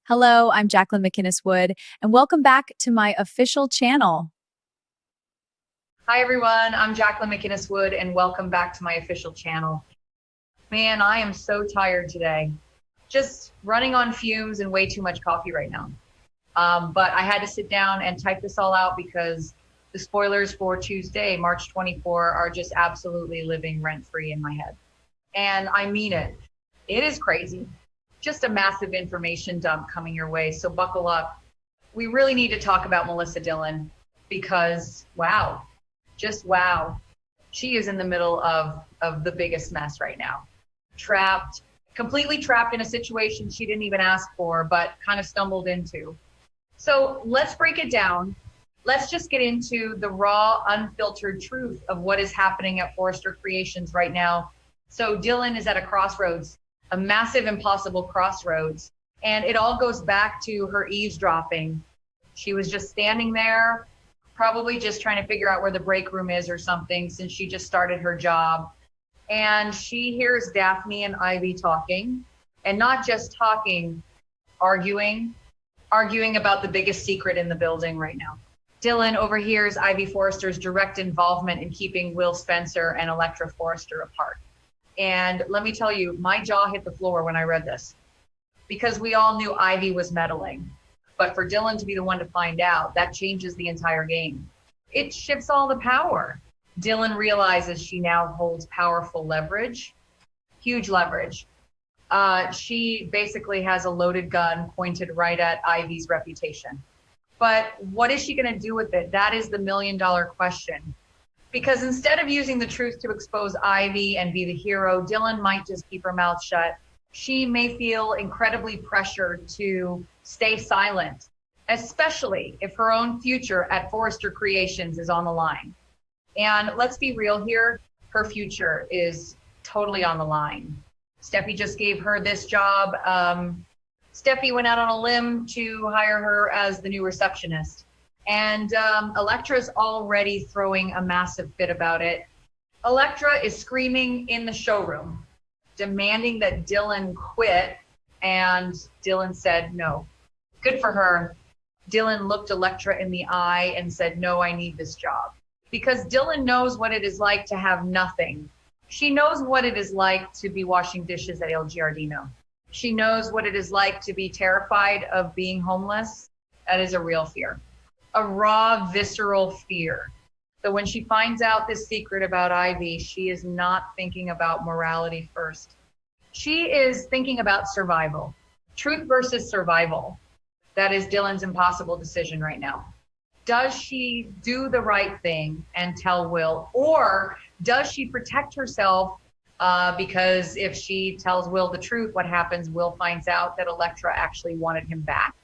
Hello, I'm Jacqueline McInnes Wood, and welcome back to my official channel. Hi everyone, I'm Jacqueline McInnes Wood and welcome back to my official channel. Man, I am so tired today. Just running on fumes and way too much coffee right now. But I had to sit down and type this all out because the spoilers for Tuesday, March 24, are just absolutely living rent-free in my head. And I mean it. It is crazy. Just a massive information dump coming your way, so buckle up. We really need to talk about Melissa Dillon because, wow. Just wow. She is in the middle of the biggest mess right now. Trapped, completely trapped in a situation she didn't even ask for, but kind of stumbled into. So let's break it down. Let's just get into the raw, unfiltered truth of what is happening at Forrester Creations right now. So Dillon is at a crossroads, a massive, impossible crossroads. And it all goes back to her eavesdropping. She was just standing there, probably just trying to figure out where the break room is or something since she just started her job. And she hears Daphne and Ivy talking, and not just talking, arguing about the biggest secret in the building right now. Dillon overhears Ivy Forrester's direct involvement in keeping Will Spencer and Electra Forrester apart. And let me tell you, my jaw hit the floor when I read this because we all knew Ivy was meddling. But for Dillon to be the one to find out, that changes the entire game. It shifts all the power. Dillon realizes she now holds powerful leverage, huge leverage. She basically has a loaded gun pointed right at Ivy's reputation. But what is she going to do with it? That is the million-dollar question. Because instead of using the truth to expose Ivy and be the hero, Dillon might just keep her mouth shut. She may feel incredibly pressured to stay silent, especially if her own future at Forrester Creations is on the line. And let's be real here, her future is totally on the line. Steffi just gave her this job. Steffi went out on a limb to hire her as the new receptionist. And Electra's already throwing a massive fit about it. Electra is screaming in the showroom, demanding that Dillon quit, and Dillon said no. Good for her. Dillon looked Electra in the eye and said, no, I need this job. Because Dillon knows what it is like to have nothing. She knows what it is like to be washing dishes at Il Giardino. She knows what it is like to be terrified of being homeless. That is a real fear. A raw, visceral fear. So when she finds out this secret about Ivy, she is not thinking about morality first. She is thinking about survival. Truth versus survival. That is Dillon's impossible decision right now. Does she do the right thing and tell Will, or does she protect herself because if she tells Will the truth, what happens? Will finds out that Electra actually wanted him back.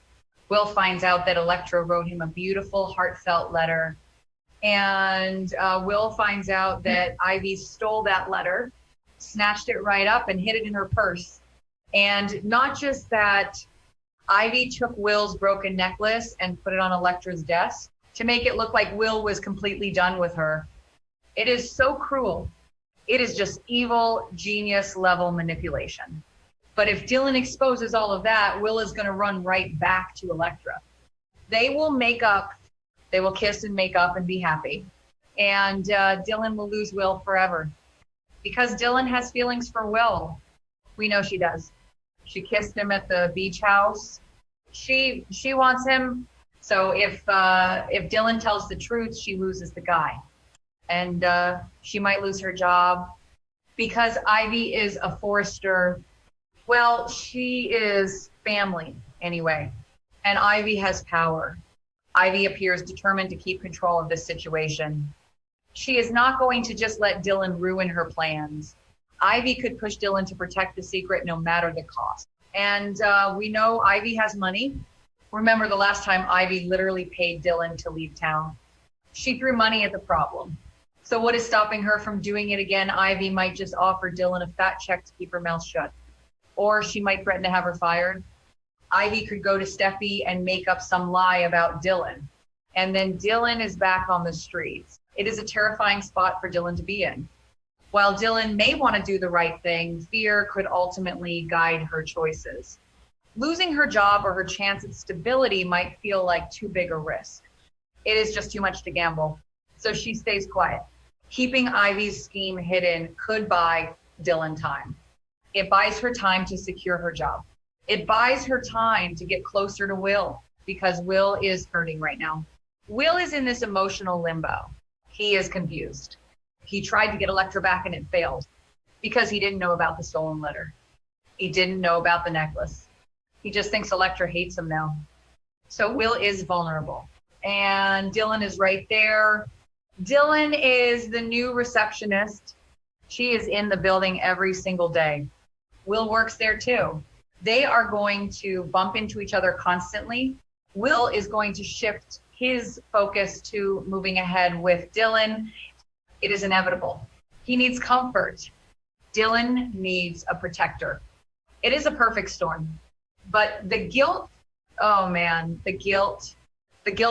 Will finds out that Electra wrote him a beautiful, heartfelt letter. And Will finds out that Ivy stole that letter, snatched it right up and hid it in her purse. And not just that, Ivy took Will's broken necklace and put it on Electra's desk to make it look like Will was completely done with her. It is so cruel. It is just evil, genius level manipulation. But if Dillon exposes all of that, Will is going to run right back to Electra. They will make up, they will kiss and make up and be happy. And Dillon will lose Will forever. Because Dillon has feelings for Will. We know she does. She kissed him at the beach house. She wants him. So if Dillon tells the truth, she loses the guy. And she might lose her job. Because Ivy is a Forrester. Well, she is family anyway, and Ivy has power. Ivy appears determined to keep control of this situation. She is not going to just let Dillon ruin her plans. Ivy could push Dillon to protect the secret no matter the cost. And we know Ivy has money. Remember the last time Ivy literally paid Dillon to leave town. She threw money at the problem. So what is stopping her from doing it again? Ivy might just offer Dillon a fat check to keep her mouth shut. Or she might threaten to have her fired. Ivy could go to Steffi and make up some lie about Dillon. And then Dillon is back on the streets. It is a terrifying spot for Dillon to be in. While Dillon may want to do the right thing, fear could ultimately guide her choices. Losing her job or her chance at stability might feel like too big a risk. It is just too much to gamble. So she stays quiet. Keeping Ivy's scheme hidden could buy Dylan time. It buys her time to secure her job. It buys her time to get closer to Will because Will is hurting right now. Will is in this emotional limbo. He is confused. He tried to get Electra back and it failed because he didn't know about the stolen letter. He didn't know about the necklace. He just thinks Electra hates him now. So Will is vulnerable. And Dylan is right there. Dylan is the new receptionist. She is in the building every single day. Will works there too. They are going to bump into each other constantly. Will is going to shift his focus to moving ahead with Dylan. It is inevitable. He needs comfort. Dylan needs a protector. It is a perfect storm. But the guilt, oh man, the guilt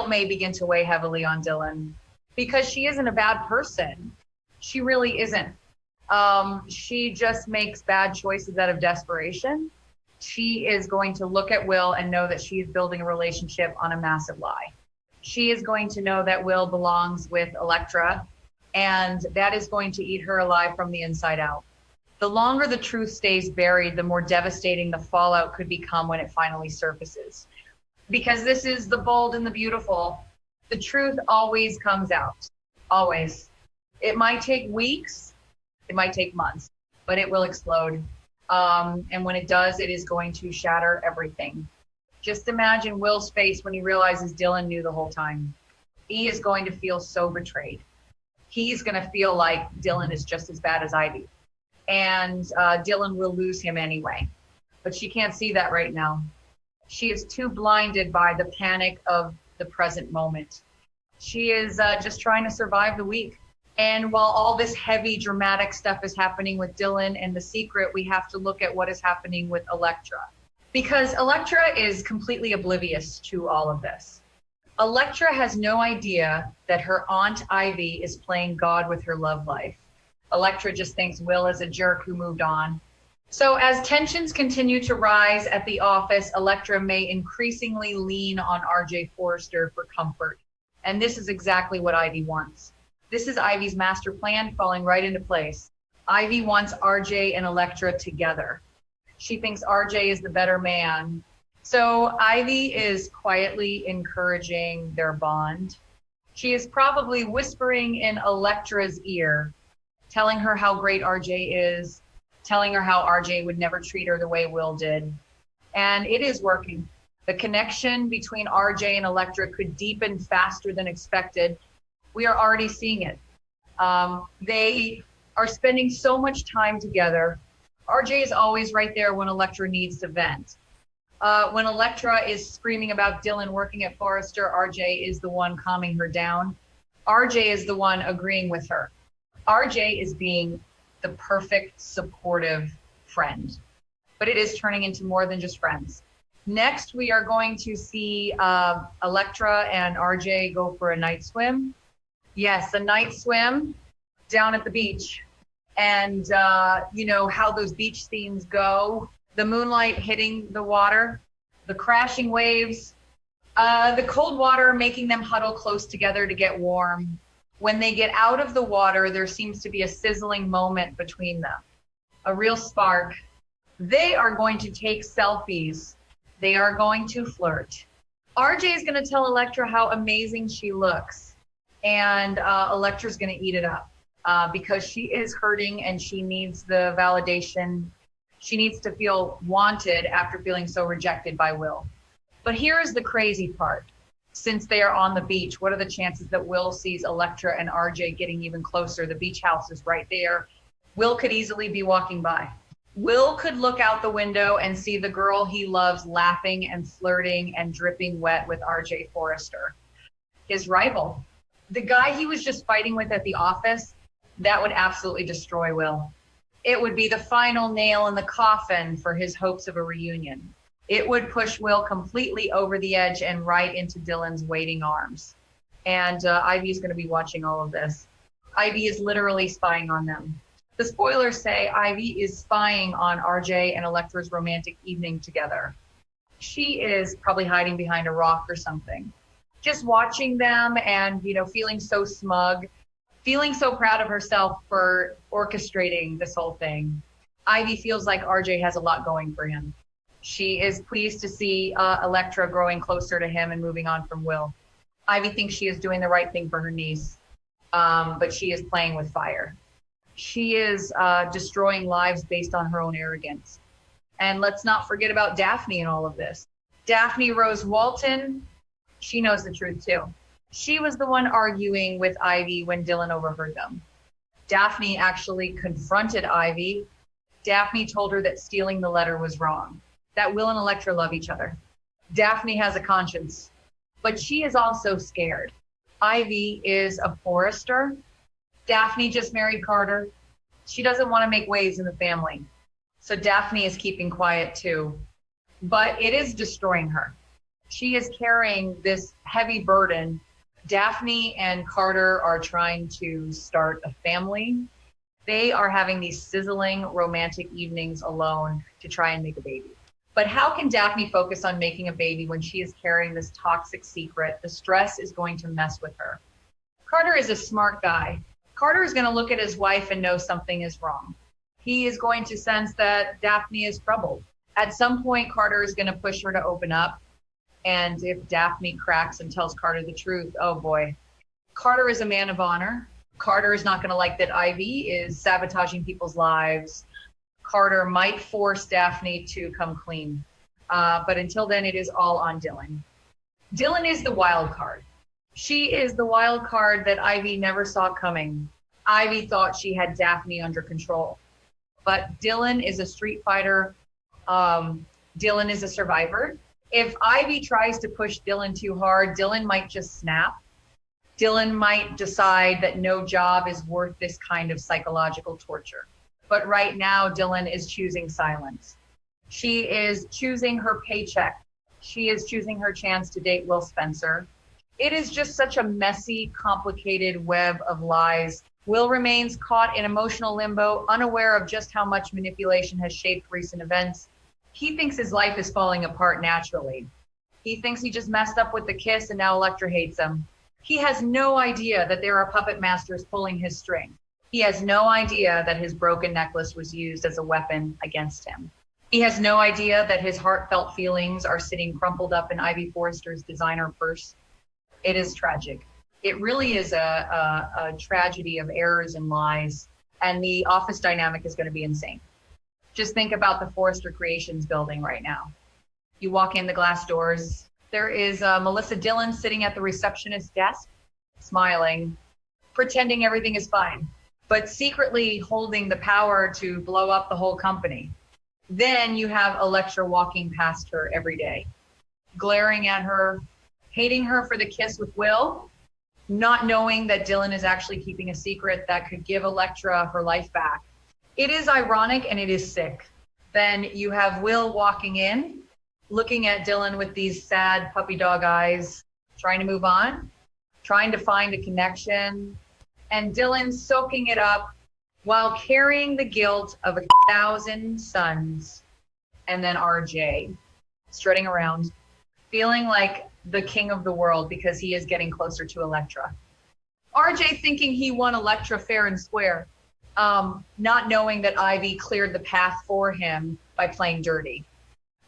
may begin to weigh heavily on Dylan because she isn't a bad person. She really isn't. She just makes bad choices out of desperation. She is going to look at Will and know that she is building a relationship on a massive lie. She is going to know that Will belongs with Electra, and that is going to eat her alive from the inside out. The longer the truth stays buried, the more devastating the fallout could become when it finally surfaces. Because this is the bold and the beautiful. The truth always comes out. Always. It might take weeks. It might take months, but it will explode. And when it does, it is going to shatter everything. Just imagine Will's face when he realizes Dylan knew the whole time. He is going to feel so betrayed. He's going to feel like Dylan is just as bad as Ivy. And Dylan will lose him anyway. But she can't see that right now. She is too blinded by the panic of the present moment. She is just trying to survive the week. And while all this heavy, dramatic stuff is happening with Dylan and The Secret, we have to look at what is happening with Electra. Because Electra is completely oblivious to all of this. Electra has no idea that her Aunt Ivy is playing God with her love life. Electra just thinks Will is a jerk who moved on. So as tensions continue to rise at the office, Electra may increasingly lean on R.J. Forrester for comfort. And this is exactly what Ivy wants. This is Ivy's master plan falling right into place. Ivy wants R.J. and Electra together. She thinks R.J. is the better man. So Ivy is quietly encouraging their bond. She is probably whispering in Electra's ear, telling her how great R.J. is, telling her how R.J. would never treat her the way Will did. And it is working. The connection between R.J. and Electra could deepen faster than expected. We are already seeing it. They are spending so much time together. R.J. is always right there when Electra needs to vent. When Electra is screaming about Dylan working at Forrester, R.J. is the one calming her down. R.J. is the one agreeing with her. R.J. is being the perfect supportive friend, but it is turning into more than just friends. Next, we are going to see Electra and R.J. go for a night swim. Yes, a night swim down at the beach. And you know how those beach scenes go, the moonlight hitting the water, the crashing waves, the cold water making them huddle close together to get warm. When they get out of the water, there seems to be a sizzling moment between them, a real spark. They are going to take selfies. They are going to flirt. RJ is going to tell Electra how amazing she looks, and Electra's going to eat it up because she is hurting and she needs the validation. She needs to feel wanted after feeling so rejected by Will. But here is the crazy part. Since they are on the beach, what are the chances that Will sees Electra and RJ getting even closer? The beach house is right there. Will could easily be walking by. Will could look out the window and see the girl he loves laughing and flirting and dripping wet with RJ Forrester, his rival. The guy he was just fighting with at the office, that would absolutely destroy Will. It would be the final nail in the coffin for his hopes of a reunion. It would push Will completely over the edge and right into Dylan's waiting arms. And Ivy's going to be watching all of this. Ivy is literally spying on them. The spoilers say Ivy is spying on RJ and Electra's romantic evening together. She is probably hiding behind a rock or something. Just watching them and, feeling so smug, feeling so proud of herself for orchestrating this whole thing. Ivy feels like RJ has a lot going for him. She is pleased to see Electra growing closer to him and moving on from Will. Ivy thinks she is doing the right thing for her niece, but she is playing with fire. She is destroying lives based on her own arrogance. And let's not forget about Daphne in all of this. Daphne Rose Walton, she knows the truth too. She was the one arguing with Ivy when Dylan overheard them. Daphne actually confronted Ivy. Daphne told her that stealing the letter was wrong, that Will and Electra love each other. Daphne has a conscience, but she is also scared. Ivy is a forester. Daphne just married Carter. She doesn't want to make waves in the family. So Daphne is keeping quiet too, but it is destroying her. She is carrying this heavy burden. Daphne and Carter are trying to start a family. They are having these sizzling romantic evenings alone to try and make a baby. But how can Daphne focus on making a baby when she is carrying this toxic secret? The stress is going to mess with her. Carter is a smart guy. Carter is going to look at his wife and know something is wrong. He is going to sense that Daphne is troubled. At some point, Carter is going to push her to open up. And if Daphne cracks and tells Carter the truth, oh boy. Carter is a man of honor. Carter is not going to like that Ivy is sabotaging people's lives. Carter might force Daphne to come clean. But until then, it is all on Dylan. Dylan is the wild card. She is the wild card that Ivy never saw coming. Ivy thought she had Daphne under control. But Dylan is a street fighter. Dylan is a survivor. If Ivy tries to push Dylan too hard, Dylan might just snap. Dylan might decide that no job is worth this kind of psychological torture. But right now, Dylan is choosing silence. She is choosing her paycheck. She is choosing her chance to date Will Spencer. It is just such a messy, complicated web of lies. Will remains caught in emotional limbo, unaware of just how much manipulation has shaped recent events. He thinks his life is falling apart naturally. He thinks he just messed up with the kiss and now Electra hates him. He has no idea that there are puppet masters pulling his string. He has no idea that his broken necklace was used as a weapon against him. He has no idea that his heartfelt feelings are sitting crumpled up in Ivy Forrester's designer purse. It is tragic. It really is a tragedy of errors and lies, and the office dynamic is going to be insane. Just think about the Forrester Creations building right now. You walk in the glass doors. There is Melissa Dillon sitting at the receptionist desk, smiling, pretending everything is fine, but secretly holding the power to blow up the whole company. Then you have Electra walking past her every day, glaring at her, hating her for the kiss with Will, not knowing that Dylan is actually keeping a secret that could give Electra her life back. It is ironic and it is sick. Then you have Will walking in, looking at Dylan with these sad puppy dog eyes, trying to move on, trying to find a connection, and Dylan soaking it up while carrying the guilt of 1,000 sons, and then RJ strutting around, feeling like the king of the world because he is getting closer to Electra. RJ thinking he won Electra fair and square, not knowing that Ivy cleared the path for him by playing dirty.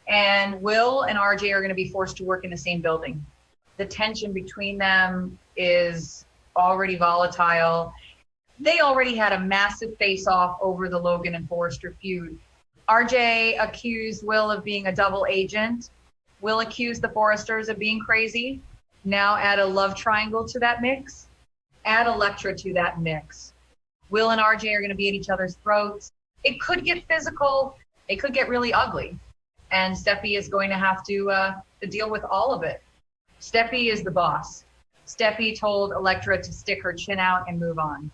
And Will and RJ are going to be forced to work in the same building. The tension between them is already volatile. They already had a massive face-off over the Logan and Forrester feud. RJ accused Will of being a double agent. Will accused the Forresters of being crazy. Now add a love triangle to that mix. Add Electra to that mix. Will and RJ are going to be at each other's throats. It could get physical. It could get really ugly. And Steffi is going to have to deal with all of it. Steffi is the boss. Steffi told Electra to stick her chin out and move on.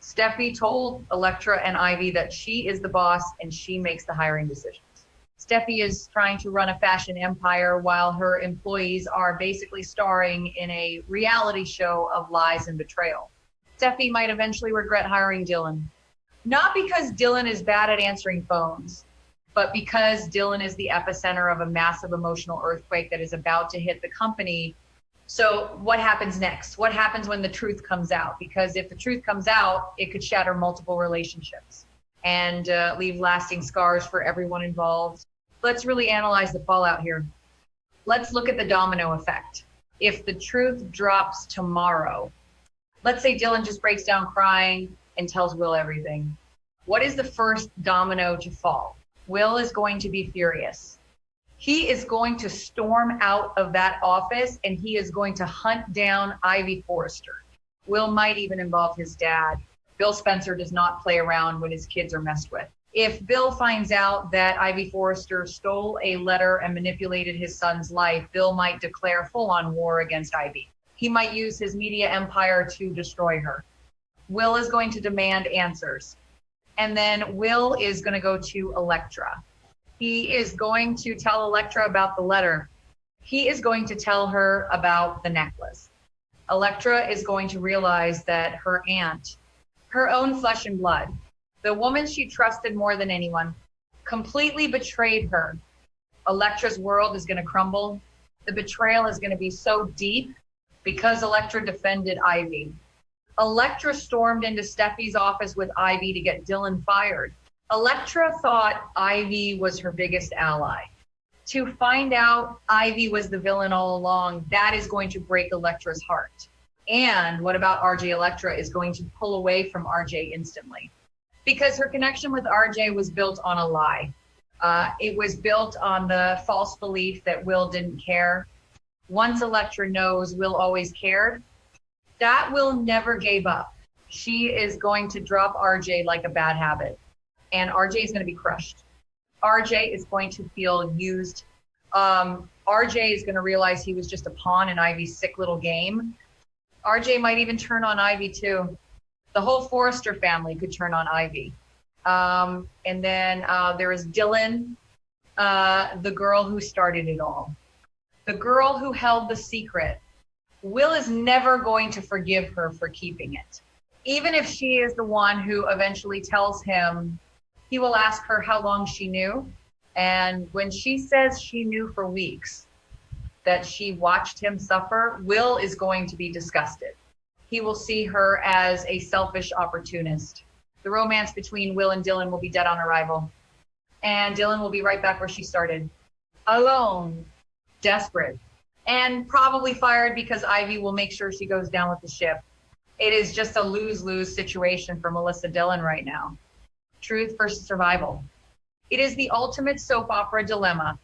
Steffi told Electra and Ivy that she is the boss and she makes the hiring decisions. Steffi is trying to run a fashion empire while her employees are basically starring in a reality show of lies and betrayal. Steffi might eventually regret hiring Dylan. Not because Dylan is bad at answering phones, But because Dylan is the epicenter of a massive emotional earthquake that is about to hit the company, so what happens next? What happens when the truth comes out? Because if the truth comes out, it could shatter multiple relationships and leave lasting scars for everyone involved. Let's really analyze the fallout here. Let's look at the domino effect. If the truth drops tomorrow, let's say Dylan just breaks down crying and tells Will everything. What is the first domino to fall? Will is going to be furious. He is going to storm out of that office and he is going to hunt down Ivy Forrester. Will might even involve his dad. Bill Spencer does not play around when his kids are messed with. If Bill finds out that Ivy Forrester stole a letter and manipulated his son's life, Bill might declare full-on war against Ivy. He might use his media empire to destroy her. Will is going to demand answers. And then Will is going to go to Electra. He is going to tell Electra about the letter. He is going to tell her about the necklace. Electra is going to realize that her aunt, her own flesh and blood, the woman she trusted more than anyone, completely betrayed her. Electra's world is going to crumble. The betrayal is going to be so deep because Electra defended Ivy. Electra stormed into Steffi's office with Ivy to get Dylan fired. Electra thought Ivy was her biggest ally. To find out Ivy was the villain all along, that is going to break Electra's heart. And what about R.J. Electra is going to pull away from R.J. instantly. Because her connection with R.J. was built on a lie. It was built on the false belief that Will didn't care. Once Electra knows Will always cared, that Will never gave up. She is going to drop R.J. like a bad habit. And R.J. is going to be crushed. R.J. is going to feel used. R.J. is going to realize he was just a pawn in Ivy's sick little game. R.J. might even turn on Ivy too. The whole Forrester family could turn on Ivy. And then there is Dylan, the girl who started it all. The girl who held the secret. Will is never going to forgive her for keeping it. Even if she is the one who eventually tells him, he will ask her how long she knew. And when she says she knew for weeks, that she watched him suffer, Will is going to be disgusted. He will see her as a selfish opportunist. The romance between Will and Dylan will be dead on arrival. And Dylan will be right back where she started. Alone, desperate, and probably fired because Ivy will make sure she goes down with the ship. It is just a lose-lose situation for Melissa Dillon right now. Truth versus survival. It is the ultimate soap opera dilemma,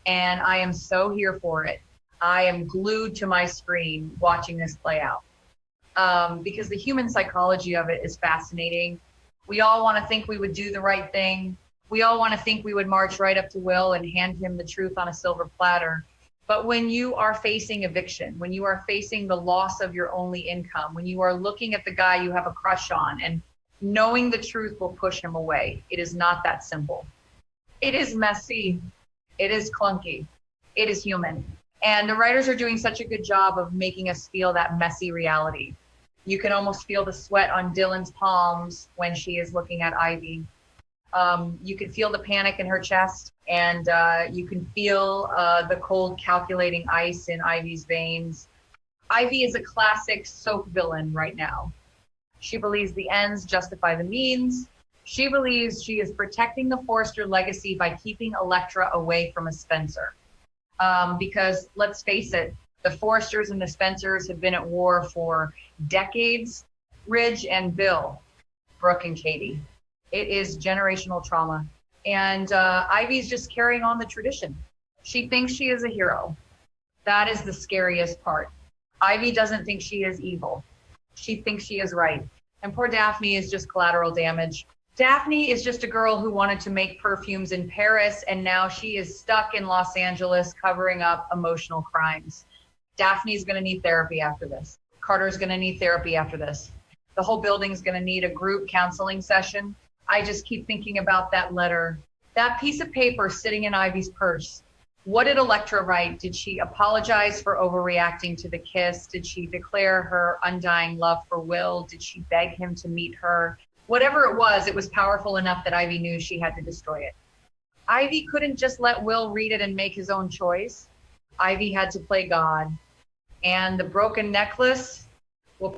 and I am so here for it. I am glued to my screen watching this play out because the human psychology of it is fascinating. We all want to think we would do the right thing. We all want to think we would march right up to Will and hand him the truth on a silver platter. But when you are facing eviction, when you are facing the loss of your only income, when you are looking at the guy you have a crush on and knowing the truth will push him away, it is not that simple. It is messy. It is clunky. It is human. And the writers are doing such a good job of making us feel that messy reality. You can almost feel the sweat on Dylan's palms when she is looking at Ivy. You can feel the panic in her chest, and you can feel the cold calculating ice in Ivy's veins. Ivy is a classic soap villain right now. She believes the ends justify the means. She believes she is protecting the Forrester legacy by keeping Electra away from a Spencer. Because let's face it, the Forresters and the Spencers have been at war for decades. Ridge and Bill, Brooke and Katie. It is generational trauma. And Ivy's just carrying on the tradition. She thinks she is a hero. That is the scariest part. Ivy doesn't think she is evil. She thinks she is right. And poor Daphne is just collateral damage. Daphne is just a girl who wanted to make perfumes in Paris, and now she is stuck in Los Angeles covering up emotional crimes. Daphne's going to need therapy after this. Carter's going to need therapy after this. The whole building's going to need a group counseling session. I just keep thinking about that letter, that piece of paper sitting in Ivy's purse. What did Electra write? Did she apologize for overreacting to the kiss? Did she declare her undying love for Will? Did she beg him to meet her? Whatever it was powerful enough that Ivy knew she had to destroy it. Ivy couldn't just let Will read it and make his own choice. Ivy had to play God. And the broken necklace, well,